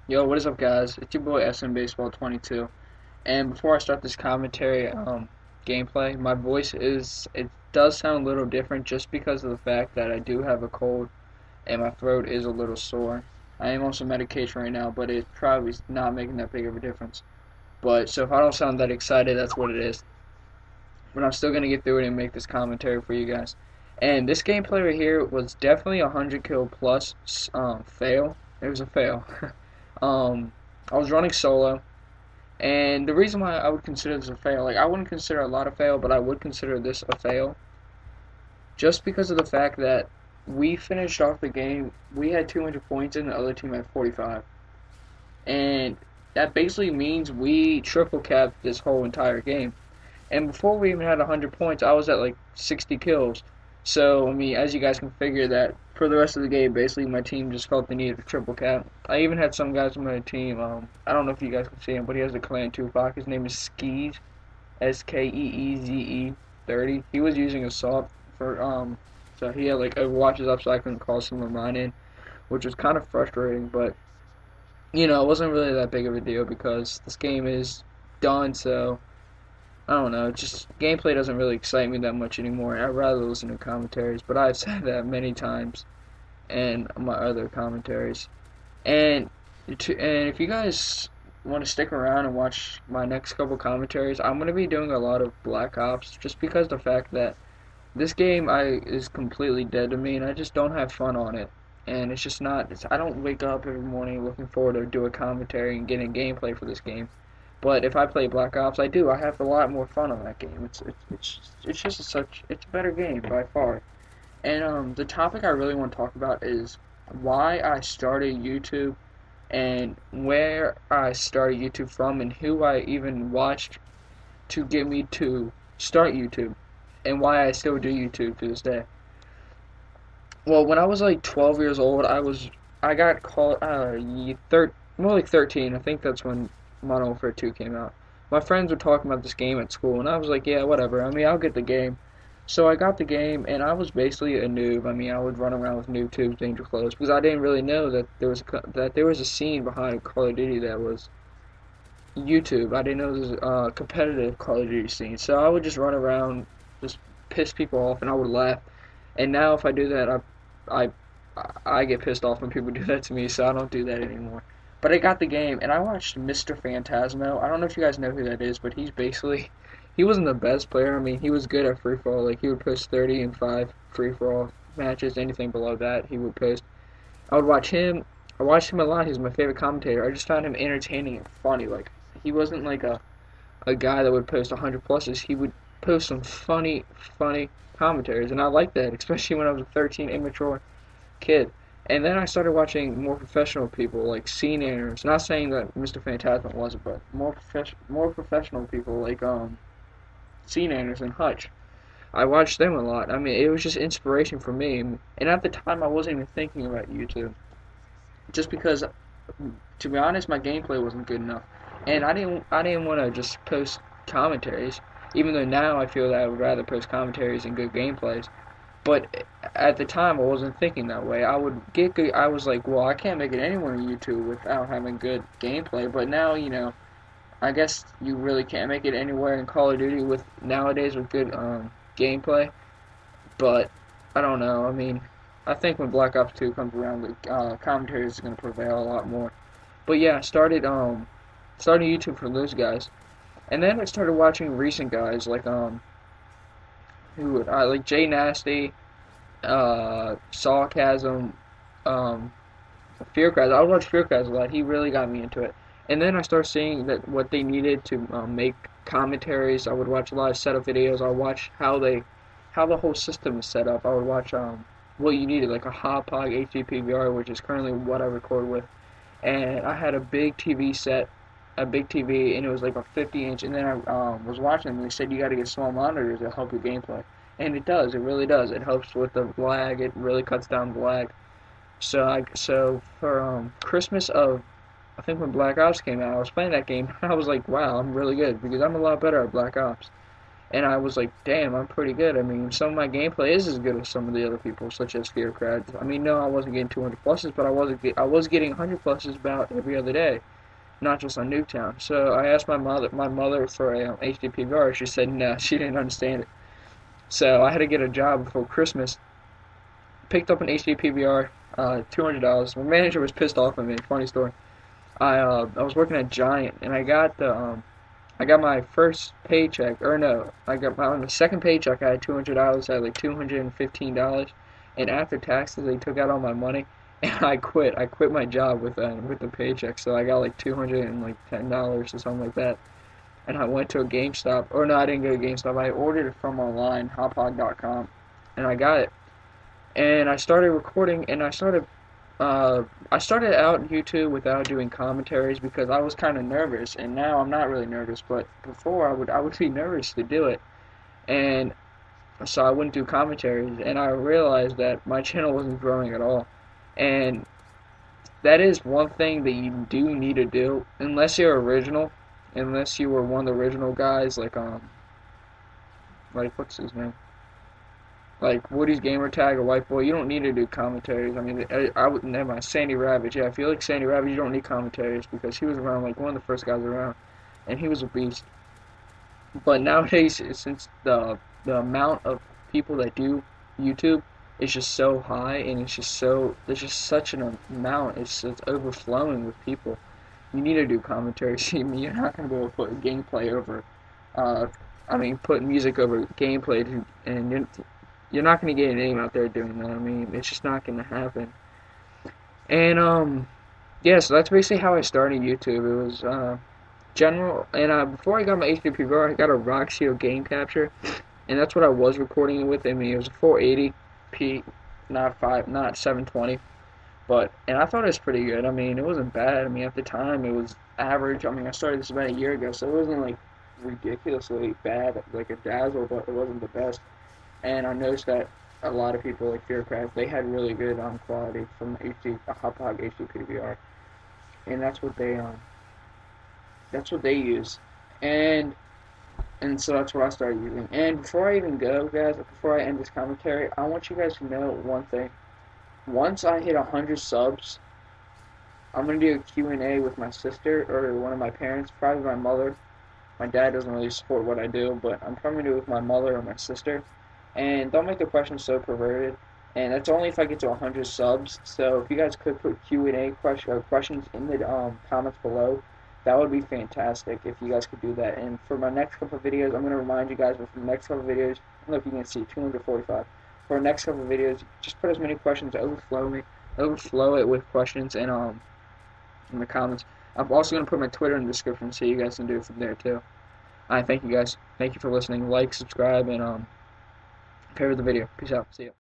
Yo, what is up, guys? It's your boy SM Baseball 22. And before I start this commentary gameplay, my voice it does sound a little different just because of the fact that I do have a cold and my throat is a little sore. I am on some medication right now, but it's probably not making that big of a difference. But so if I don't sound that excited, that's what it is. But I'm still gonna get through it and make this commentary for you guys. And this gameplay right here was definitely a 100 kill plus fail. It was a fail. um, I was running solo. And the reason why I would consider this a fail, like I wouldn't consider a lot of fail, but I would consider this a fail, just because of the fact that we finished off the game, we had 200 points and the other team had 45. And that basically means we triple capped this whole entire game. And before we even had 100 points, I was at like 60 kills. So, I mean, as you guys can figure that for the rest of the game, basically my team just felt the need of a triple cap. I even had some guys on my team, I don't know if you guys can see him, but he has a clan Tupac. His name is Skeez, Skeeze 30. He was using assault so he had like overwatches up so I couldn't call some of mine in, which was kind of frustrating, but, it wasn't really that big of a deal because this game is done, so I don't know, just gameplay doesn't really excite me that much anymore. I'd rather listen to commentaries, but I've said that many times in my other commentaries. And and if you guys want to stick around and watch my next couple commentaries, I'm going to be doing a lot of Black Ops just because the fact that this game is completely dead to me and I just don't have fun on it. And it's just not, I don't wake up every morning looking forward to do a commentary and getting gameplay for this game. But if I play Black Ops, I do. I have a lot more fun on that game. It's just it's a better game by far. And the topic I really want to talk about is why I started YouTube and where I started YouTube from and who I even watched to get me to start YouTube and why I still do YouTube to this day. Well, when I was like 12 years old, I got called more like 13. I think that's when Modern Warfare 2 came out. My friends were talking about this game at school, and I was like, yeah, whatever. I mean, I'll get the game. So I got the game, and I was basically a noob. I mean, I would run around with noob tubes, danger clothes, because I didn't really know that there was a scene behind Call of Duty that was YouTube. I didn't know there was a competitive Call of Duty scene. So I would just run around, just piss people off, and I would laugh. And now if I do that, I I get pissed off when people do that to me, so I don't do that anymore. But I got the game, and I watched Mr. Phantasmo. I don't know if you guys know who that is, but he wasn't the best player. I mean, he was good at free-for-all. Like, he would post 30 and 5 free-for-all matches. Anything below that, he would post. I would watch him. I watched him a lot. He was my favorite commentator. I just found him entertaining and funny. Like, he wasn't like a guy that would post 100 pluses. He would post some funny commentaries, and I liked that, especially when I was a 13, immature kid. And then I started watching more professional people like scene airs. Not saying that Mr. Phantasm wasn't, but more professional people like scene airs and Hutch. I watched them a lot. I mean, it was just inspiration for me. And at the time, I wasn't even thinking about YouTube, just because, to be honest, my gameplay wasn't good enough, and I didn't want to just post commentaries. Even though now I feel that I would rather post commentaries and good gameplays. But at the time, I wasn't thinking that way. I would get good. I was like, well, I can't make it anywhere on YouTube without having good gameplay. But now, I guess you really can't make it anywhere in Call of Duty with nowadays with good gameplay. But I don't know. I mean, I think when Black Ops 2 comes around, the commentary is going to prevail a lot more. But yeah, started YouTube for those guys, and then I started watching recent guys like who would I like Jay Nasty, Sarcasm, um, Fearcraft. I would watch Fearcraft a lot. He really got me into it. And then I started seeing that what they needed to make commentaries. I would watch a lot of setup videos. I would watch how the whole system is set up. I would watch what you needed, like a Hotpog HDPVR, which is currently what I record with. And I had a big TV set, a big TV, and it was like a 50-inch. And then I was watching them, and they said you got to get small monitors to help your gameplay. And it does. It really does. It helps with the lag. It really cuts down the lag. So for Christmas of, I think when Black Ops came out, I was playing that game. And I was like, wow, I'm really good because I'm a lot better at Black Ops. And I was like, damn, I'm pretty good. I mean, some of my gameplay is as good as some of the other people, such as Fearcrad. I mean, no, I wasn't getting 200 pluses, but I was getting 100 pluses about every other day, not just on Nuketown. So I asked my mother for a HD PVR. She said no, she didn't understand it. So I had to get a job before Christmas. Picked up an HD PVR, $200. My manager was pissed off at me. Funny story. I was working at Giant, and I got my first paycheck, or no, I got my on the second paycheck. I had $200. I had like $215, and after taxes, they took out all my money, and I quit. I quit my job with the paycheck, so I got like $210 or something like that. And I went to a GameStop, or no, I didn't go to GameStop. I ordered it from online, hothog.com, and I got it. And I started recording, and I started out on YouTube without doing commentaries because I was kind of nervous, and now I'm not really nervous. But before I would be nervous to do it, and so I wouldn't do commentaries. And I realized that my channel wasn't growing at all, and that is one thing that you do need to do unless you're original, unless you were one of the original guys like what's his name? Like Woody's Gamer Tag or White Boy, you don't need to do commentaries. I mean, I would never mind Sandy Ravage. Yeah, if you like Sandy Ravage, you don't need commentaries because he was around like one of the first guys around, and he was a beast. But nowadays, since the amount of people that do YouTube is just so high, and there's just such an amount. It's overflowing with people. You need to do commentaries. I mean, you're not gonna be able to put gameplay over. Uh, I mean, put music over gameplay, and you're not going to get a name out there doing that. I mean, it's just not going to happen. And, yeah, so that's basically how I started YouTube. It was, general, and, before I got my HD PVR, I got a Roxio game capture, and that's what I was recording it with. I mean, it was a 480p, not 720, and I thought it was pretty good. I mean, it wasn't bad. I mean, at the time, it was average. I mean, I started this about a year ago, so it wasn't, like, ridiculously bad, like a dazzle, but it wasn't the best. And I noticed that a lot of people like Fearcraft, they had really good quality from Hop-Hog HD PVR, and that's what they use, and so that's what I started using. And before I even go, guys, before I end this commentary, I want you guys to know one thing. Once I hit 100 subs, I'm gonna do a Q&A with my sister or one of my parents, probably my mother. My dad doesn't really support what I do, but I'm probably gonna do it with my mother or my sister. And don't make the questions so perverted. And that's only if I get to 100 subs. So if you guys could put Q&A questions in the comments below, that would be fantastic if you guys could do that. And for my next couple of videos, I'm going to remind you guys, but for the next couple of videos, I don't know if you can see, 245. For the next couple of videos, just put as many questions, overflow it with questions in the comments. I'm also going to put my Twitter in the description so you guys can do it from there too. Alright, thank you guys. Thank you for listening. Like, subscribe, and favorite the video. Peace out. See ya.